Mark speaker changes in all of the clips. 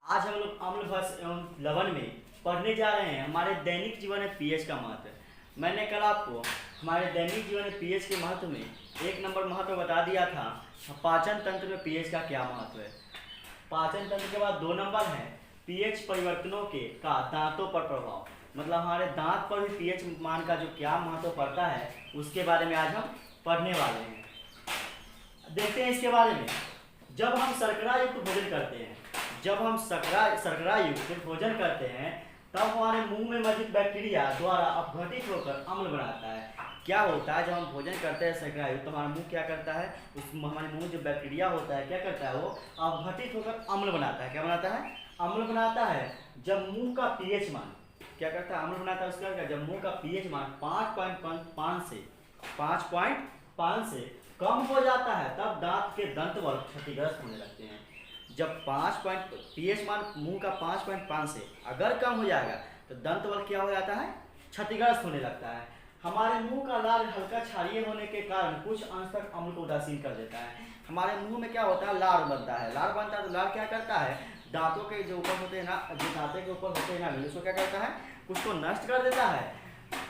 Speaker 1: आज हम लोग अम्ल भस एवं लवण में पढ़ने जा रहे हैं हमारे दैनिक जीवन में पीएच का महत्व। मैंने कल आपको हमारे दैनिक जीवन में पीएच के महत्व में एक नंबर महत्व बता दिया था। पाचन तंत्र में पीएच का क्या महत्व है। पाचन तंत्र के बाद 2 नंबर है पीएच परिवर्तनों के का दांतों पर प्रभाव, मतलब हमारे दांत पर भी पीएच मान का जो क्या महत्व पड़ता है उसके बारे में आज हम पढ़ने वाले हैं। देखते हैं इसके बारे में। जब हम शर्करा युक्त भोजन करते हैं, जब हम शर्करा युक्त भोजन करते हैं तब हमारे मुंह में मौजूद बैक्टीरिया द्वारा अपघटित होकर अम्ल बनाता है। क्या होता है, जब हम भोजन करते हैं शर्करा युक्त तो हमारा मुंह क्या करता है, उस हमारे मुंह जो बैक्टीरिया होता है क्या करता है, वो अपघटित होकर अम्ल बनाता है। क्या बनाता है? अम्ल बनाता है। जब मुंह का पीएच मान क्या करता है, अम्ल बनाता है। उसका जब मुंह का पीएच मान 5.5 से कम हो जाता है तब दांत के दंतवल्क क्षतिग्रस्त होने लगते हैं। जब पीएच मान मुंह का 5.5 से अगर कम हो जाएगा तो दंतवल्क क्या हो जाता है, क्षतिग्रस्त होने लगता है। हमारे मुंह का लार हल्का क्षारीय होने के कारण कुछ अंश तक अम्ल को उदासीन कर देता है। हमारे मुंह में क्या होता है, लार बनता है। लार बनता है तो लार क्या करता है, दांतों के जो ऊपर होते हैं ना, जो दांतों के ऊपर होते हैं ना, उसको क्या करता है, कुछ को नष्ट कर देता है,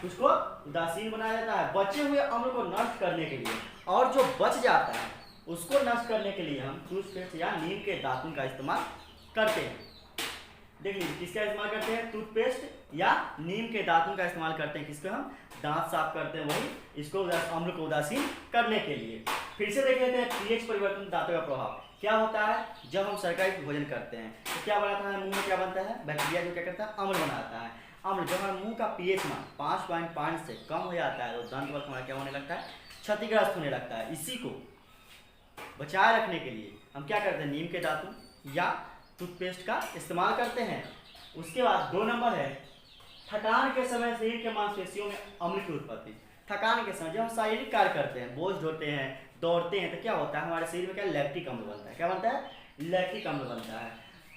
Speaker 1: कुछ को उदासीन बना देता है बचे हुए अम्ल को नष्ट करने के लिए। और जो बच जाता है उसको नष्ट करने के लिए हम टूथपेस्ट या नीम के दातुन का इस्तेमाल करते हैं। देख लीजिए किसका इस्तेमाल करते हैं, टूथपेस्ट या नीम के दातुन का इस्तेमाल करते हैं। किसको हम दांत साफ करते हैं, वही इसको अम्ल को उदासीन करने के लिए। फिर से देख लेते हैं पीएच परिवर्तन दांतों का प्रभाव क्या होता है। जब हम शर्करा युक्त भोजन करते हैं तो क्या बनाता है, मुंह में क्या बनता है, बैक्टीरिया जो क्या करता है, अम्ल बनाता है। अम्ल जब हमारे मुंह का पीएच मान 5.5 से कम हो जाता है तो दंतवल्क हमारा क्या होने लगता है, क्षतिग्रस्त होने लगता है। इसी को बचाए रखने के लिए हम क्या करते हैं, नीम के दातुन या टूथपेस्ट का इस्तेमाल करते हैं। उसके बाद 2 नंबर है थकान के समय शरीर के मांसपेशियों में अम्ल की उत्पत्ति। थकान के समय जब हम शारीरिक कार्य करते हैं, बोझ ढोते हैं, दौड़ते हैं, तो क्या होता है, हमारे शरीर में क्या लैक्टिक अम्ल बनता है। क्या बनता है, लैक्टिक अम्ल बनता है,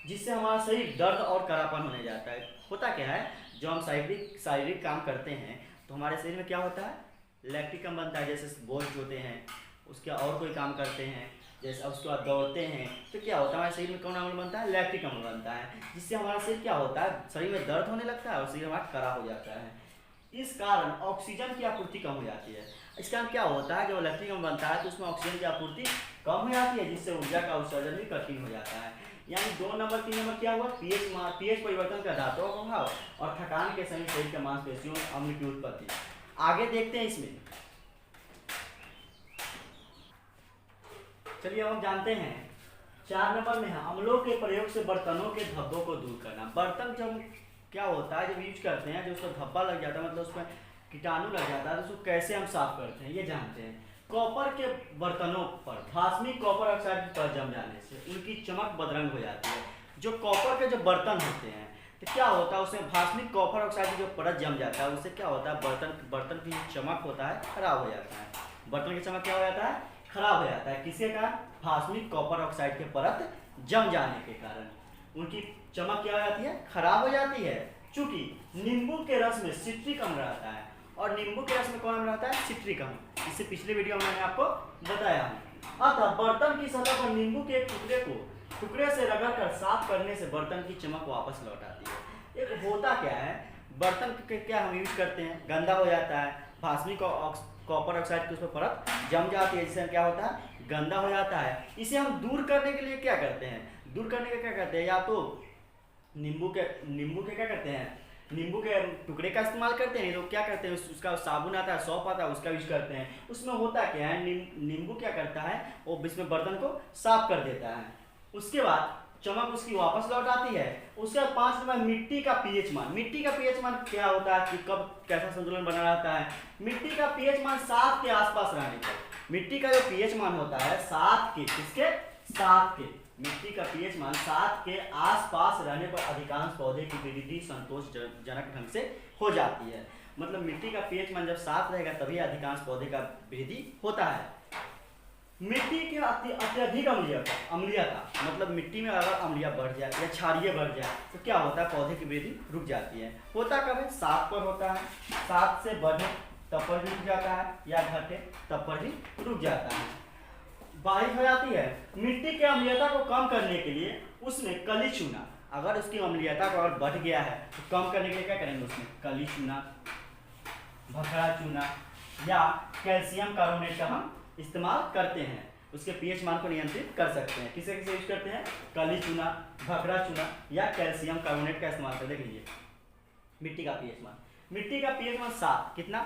Speaker 1: जिससे हमारा शरीर दर्द और करापन होने जाता है। होता क्या है, जो हम शारीरिक काम करते हैं तो हमारे शरीर में क्या होता है, लैक्टिक अम्ल बनता है। जैसे बोझ ढोते हैं, उसके और कोई काम करते हैं, जैसे उसके बाद दौड़ते हैं, तो क्या होता है, हमारे शरीर में कौन अम्ल बनता है, लैक्टिक अम्ल बनता है, जिससे हमारा शरीर क्या होता है, शरीर में दर्द होने लगता है और शरीर हमारा कड़ा हो जाता है। इस कारण ऑक्सीजन की आपूर्ति कम हो जाती है। इस कारण क्या होता है, जब लैक्टिक अम्ल बनता है तो उसमें ऑक्सीजन की आपूर्ति कम हो जाती है, जिससे ऊर्जा का उत्सर्जन भी कठिन हो जाता है। यानी 2 नंबर 3 नंबर क्या हुआ, पीएच परिवर्तन का दांतों का प्रभाव और थकान के समय शरीर के मांसपेशियों में अम्ल की उत्पत्ति। आगे देखते हैं इसमें। चलिए अब हम जानते हैं 4 नंबर में है अम्लों के प्रयोग से बर्तनों के धब्बों को दूर करना। बर्तन जब क्या होता है, जब यूज करते हैं, जो उसका धब्बा लग जाता है, मतलब उसमें कीटाणु लग जाता है, तो उसको कैसे हम साफ करते हैं ये जानते हैं। कॉपर के बर्तनों पर भास्मिक कॉपर ऑक्साइड की परत जम जाने से उनकी चमक बदरंग हो जाती है। जो कॉपर के जो बर्तन होते हैं तो क्या होता है, उसमें भास्मिक कॉपर ऑक्साइड की जो परत जम जाता है, उससे क्या होता है, बर्तन की चमक होता है खराब हो जाता है। बर्तन की चमक क्या हो जाता है, खराब हो जाता है। किसके कारण, भास्मिक कॉपर ऑक्साइड के परत जम जाने के कारण उनकी चमक क्या हो जाती है, खराब हो जाती है। चूंकि नींबू के रस में सिट्रिक अम्ल रहता है, और नींबू के रस में कौन अम्ल रहता है, सिट्रिक अम्ल। इससे पिछले वीडियो में मैंने आपको बताया हूँ। अतः बर्तन की सतह पर नींबू के एक टुकड़े से रगड़कर साफ करने से बर्तन की चमक वापस लौट आती है। एक होता क्या है, बर्तन के क्या हम यूज करते हैं, गंदा हो जाता है, भास्मिक कॉपर ऑक्साइड की उस पर परत जम जाती है, जिससे क्या होता है, गंदा हो जाता है। इसे हम दूर करने के लिए क्या करते हैं, दूर करने के क्या करते हैं, या तो नींबू के क्या करते हैं, नींबू के टुकड़े का इस्तेमाल करते हैं, तो क्या करते हैं, उसका साबुन आता है, सौंफ आता है, उसका यूज करते हैं। उसमें होता क्या है, नींबू क्या करता है, वो इसमें बर्तन को साफ कर देता है, उसके बाद चमक उसकी वापस लौट आती है। उसके बाद 5 नंबर मिट्टी का पीएच मान। मिट्टी का पीएच मान क्या होता है कि कब कैसा संतुलन बना रहता है, मिट्टी का पीएच मान 7 के आसपास रहने पर। मिट्टी का जो पीएच मान होता है 7 के, किसके, 7 के, मिट्टी का पीएच मान 7 के आसपास रहने पर अधिकांश पौधे की वृद्धि संतोषजनक ढंग से हो जाती है। मतलब मिट्टी का पीएच मान जब 7 रहेगा तभी अधिकांश पौधे का वृद्धि होता है। मिट्टी के अत्यधिक अम्लीयता, मतलब मिट्टी में अगर अम्लीय बढ़ जाए या क्षारीय बढ़ जाए तो क्या होता है, पौधे की वृद्धि रुक जाती है। होता कब है, 7 पर होता है, 7 से बढ़े तब पर भी रुक जाता है, या घटे तब पर भी रुक जाता है, बारिश हो जाती है। मिट्टी की अम्लीयता को कम करने के लिए उसमें कली चूना अगर उसकी अम्लीयता को अगर बढ़ गया है तो कम करने के लिए क्या करेंगे, उसमें कली चूना, भखरा चूना या कैल्शियम कार्बोनेट का हम इस्तेमाल करते हैं। उसके पीएच मान को नियंत्रित कर सकते हैं। किसे किसे यूज करते हैं, कली चूना, भखरा चूना या कैल्शियम कार्बोनेट का इस्तेमाल करते हैं। देख लीजिए मिट्टी का पीएच मान, मिट्टी का पीएच मान 7, कितना,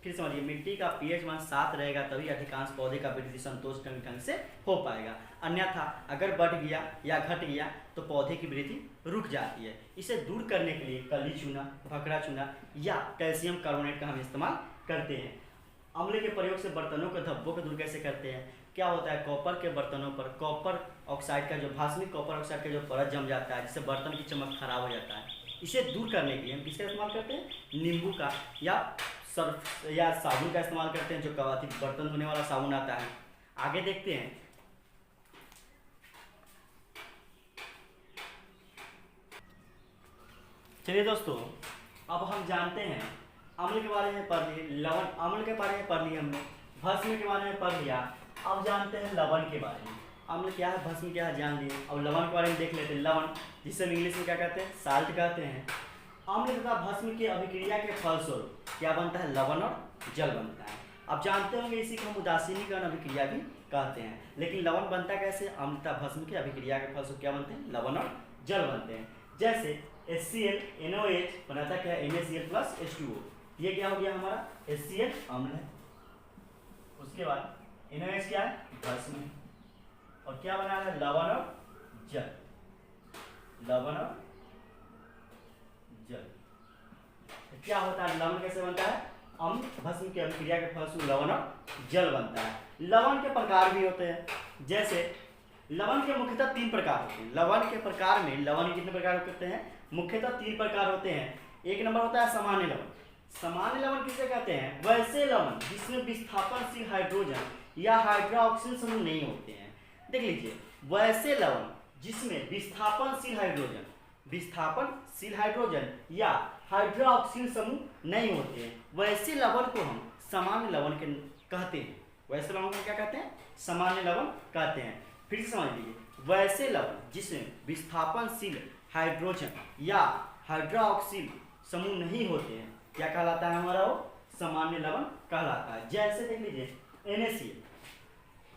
Speaker 1: फिर समझिए मिट्टी का पीएच मान 7 रहेगा तभी अधिकांश पौधे का वृद्धि संतोषजनक ढंग से हो पाएगा, अन्यथा अगर बढ़ गया या घट गया तो पौधे की वृद्धि रुक जाती है। इसे दूर करने के लिए कली चूना, भखरा चूना या कैल्शियम कार्बोनेट का हम इस्तेमाल करते हैं। अम्ल के प्रयोग से बर्तनों के धब्बों को दूर कैसे करते हैं, क्या होता है, कॉपर के बर्तनों पर कॉपर ऑक्साइड का जो भास्मिक कॉपर ऑक्साइड का जो परत जम जाता है जिससे बर्तन की चमक खराब हो जाता है, इसे दूर करने के लिए हम किसका इस्तेमाल करते हैं, नींबू का या सर्फ या साबुन का इस्तेमाल करते हैं, जो कवाती बर्तन धोने वाला साबुन आता है। आगे देखते हैं, चलिए दोस्तों अब हम जानते हैं अम्ल के बारे में पढ़ लिए, लवण अम्ल के बारे में पढ़ लिए हमने, भस्म के बारे में पढ़ लिया। अब जानते हैं लवण के बारे में, अम्ल क्या है, भस्म क्या है जान लिए। अब लवण के बारे में देख लेते हैं। लवण जिसे हम इंग्लिश में क्या कहते हैं, साल्ट कहते हैं। अम्ल तथा भस्म की अभिक्रिया के फलस्वरूप क्या बनता है, लवण और जल बनता है। अब जानते होंगे इसी को हम उदासीनीकरण अभिक्रिया भी कहते हैं। लेकिन लवण बनता कैसे, अम्ल तथा भस्म की अभिक्रिया के फलस्वरूप क्या बनते हैं, लवण और जल बनते हैं। जैसे HCl NOH बनाता क्या है, NaCl प्लस H2O, ये क्या हो गया हमारा HCl अम्ल है। उसके बाद NOH क्या है, भस्म है। और क्या बना है, लवण और जल, लवण और जल। तो क्या होता है, लवण कैसे बनता है, अम्ल भस्म की अभिक्रिया के फलस्वरूप लवण और जल बनता है। लवण के प्रकार भी होते हैं, जैसे लवण के मुख्यतः 3 प्रकार होते हैं। लवण के प्रकार में लवण के कितने प्रकार होते हैं, मुख्यतः 3 प्रकार होते हैं। एक नंबर होता है सामान्य लवण। सामान्य लवण किसे कहते हैं, वैसे लवण जिसमें विस्थापनशील हाइड्रोजन या हाइड्रोक्सिल समूह नहीं होते हैं। देख लीजिए, वैसे लवण जिसमें विस्थापनशील हाइड्रोजन या हाइड्रोक्सिल समूह नहीं होते हैं, वैसे लवण को हम सामान्य लवण के कहते हैं। वैसे लवण को क्या कहते हैं, सामान्य लवण कहते हैं। फिर से समझ लीजिए, वैसे लवण जिसमें विस्थापनशील हाइड्रोजन या हाइड्रोक्सिल समूह नहीं होते हैं क्या कहलाता है हमारा, वो सामान्य लवण कहलाता है। जैसे देख लीजिए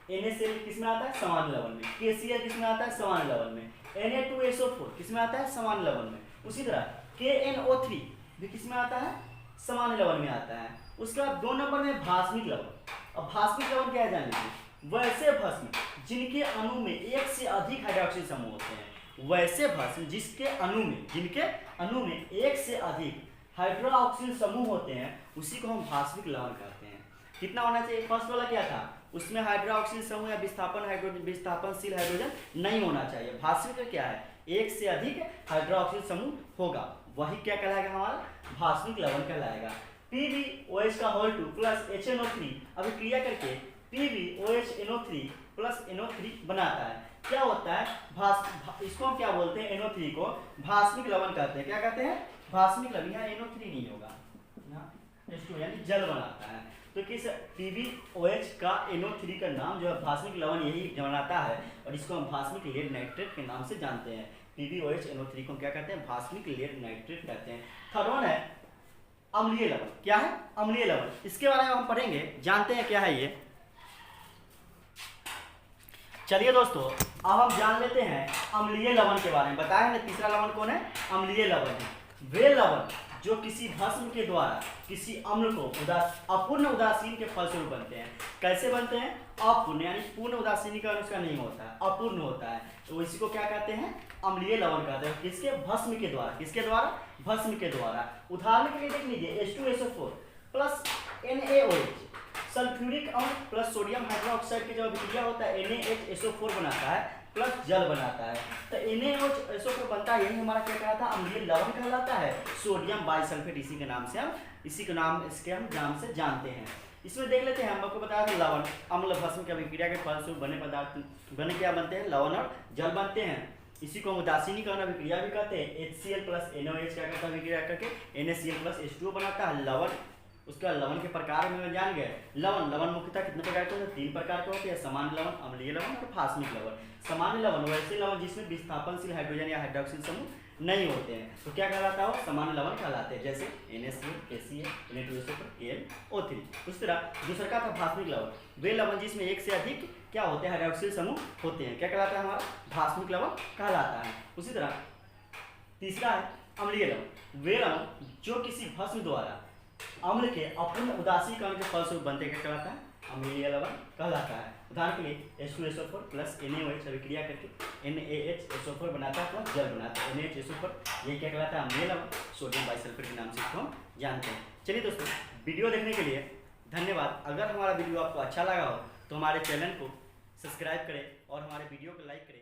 Speaker 1: NaCl किसमें आता है, सामान्य लवण में। KCl किसमें आता है, सामान्य लवण में। Na2SO4 किसमें आता है, सामान्य लवण में। उसी तरह KNO3 भी किसमें आता है, सामान्य लवण में आता है। उसके बाद 2 नंबर में भास्मिक लवण। अब भास्मिक लवण क्या है जान लीजिए, वैसे भस्म जिनके अणु में 1 से अधिक हाइड्रोक्सिल समूह होते हैं। वैसे भस्म जिनके अणु में 1 से अधिक हाइड्रोक्सिल समूह होते हैं उसी को हम भास्मिक लवण कहते हैं। कितना होना चाहिए, फर्स्ट वाला क्या था, उसमें हाइड्रोक्सिल समूह या विस्थापनशील हाइड्रोजन नहीं होना चाहिए। भास्मिक क्या है, 1 से अधिक हाइड्रोक्सिल समूह होगा, वही क्या कहलाएगा हमारा, भास्मिक लवण कहलाएगा। PbOH का होल 2 प्लस HNO3 अभिक्रिया करके PbOH NO3 प्लस NO3 बनाता है। क्या होता है, इसको हम क्या बोलते हैं, NO3 को भास्मिक लवण कहते हैं। क्या कहते हैं, भास्मिक लवण। यहाँ NO3 नहीं होगा, यहाँ H2 यानी जल बनाता है। तो किस PbOH का NO3 का नाम जो है भास्मिक लवण यही बनाता है और इसको हम भास्मिक लेड नाइट्रेट के नाम से जानते हैं। PbOH NO3 को क्या कहते हैं, भास्मिक लेड नाइट्रेट कहते हैं। थर्ड वन है अम्लीय लवण। क्या है, अम्लीय लवण। इसके बारे में हम पढ़ेंगे, जानते हैं क्या है ये। चलिए दोस्तों अब हम जान लेते हैं अम्लीय लवण के बारे में। बताया ना तीसरा लवण कौन है, अम्लीय लवण है। वे लवण जो किसी भस्म के द्वारा किसी अम्ल को अपूर्ण उदासीन के फलस्वरूप बनते हैं। कैसे बनते हैं, अपूर्ण यानी पूर्ण उदासीनीकरण उसका नहीं होता है, अपूर्ण होता है, तो इसी को क्या कहते हैं, अम्लीय लवण कहते हैं। किसके, भस्म के द्वारा। किसके द्वारा, भस्म के द्वारा। उदाहरण के लिए देख लीजिए H2SO4 प्लस NaOH सल्फ्यूरिक अम्ल प्लस सोडियम हाइड्रोक्साइड की जो अभिक्रिया होता है NaHSO4 बनाता है प्लस जल बनाता है। तो NaHSO4 बनता है, यही हमारा क्या कहलाता है, अम्लीय लवण कहलाता है। सोडियम बाइसल्फेट इसी के नाम से हम नाम से जानते हैं। इसमें देख लेते हैं, हम आपको बताया था लवण अम्ल भस्म की अभिक्रिया के फलस्वरूप बने पदार्थ क्या बनते हैं, लवण और जल बनते हैं। इसी को हम उदासीनीकरण अभिक्रिया भी कहते हैं। HCl प्लस NaOH क्या करता है, अभिक्रिया करके NaCl प्लस H2O बनाता है, लवण उसके बाद लवण के प्रकार में जान गए। लवण मुख्यतः कितने प्रकार के होते हैं? 3 प्रकार के होते हैं, सामान्य लवण, अम्लीय लवण और फास्मिक लवण। सामान्य लवण वैसे लवण जिसमें विस्थापनशील हाइड्रोजन या हाइड्रोक्सिल समूह नहीं होते हैं, तो क्या कहलाता है? वो सामान्य लवण कहलाते हैं, जैसे NaCl, KCl, Na2SO4, AlO3। उस तरह दूसरा का था फास्मिक लवण, वे लवण जिसमें एक से अधिक क्या होते हैं? हाइड्रोक्सिल समूह होते हैं, क्या कहलाता है? हमारा फास्मिक लवण कहलाता है। उसी तरह तीसरा है अम्लीय लवण, वे लवण जो किसी भस्म द्वारा अम्ल के अपूर्ण उदासीकरण के फलस्वरूप बनते, क्या कहलाता है? अम्लीय लवण कहलाता है। उदाहरण के लिए H2SO4 प्लस NaOH अभिक्रिया करके NaHSO4 बनाता है, तो जल बनाता है NaHSO4, ये क्या कहलाता है? अम्लीय लवण, सोडियम बाइसल्फेट के नाम से इसको हम जानते हैं। चलिए दोस्तों, वीडियो देखने के लिए धन्यवाद। अगर हमारा वीडियो आपको अच्छा लगा हो तो हमारे चैनल को सब्सक्राइब करें और हमारे वीडियो को लाइक करें।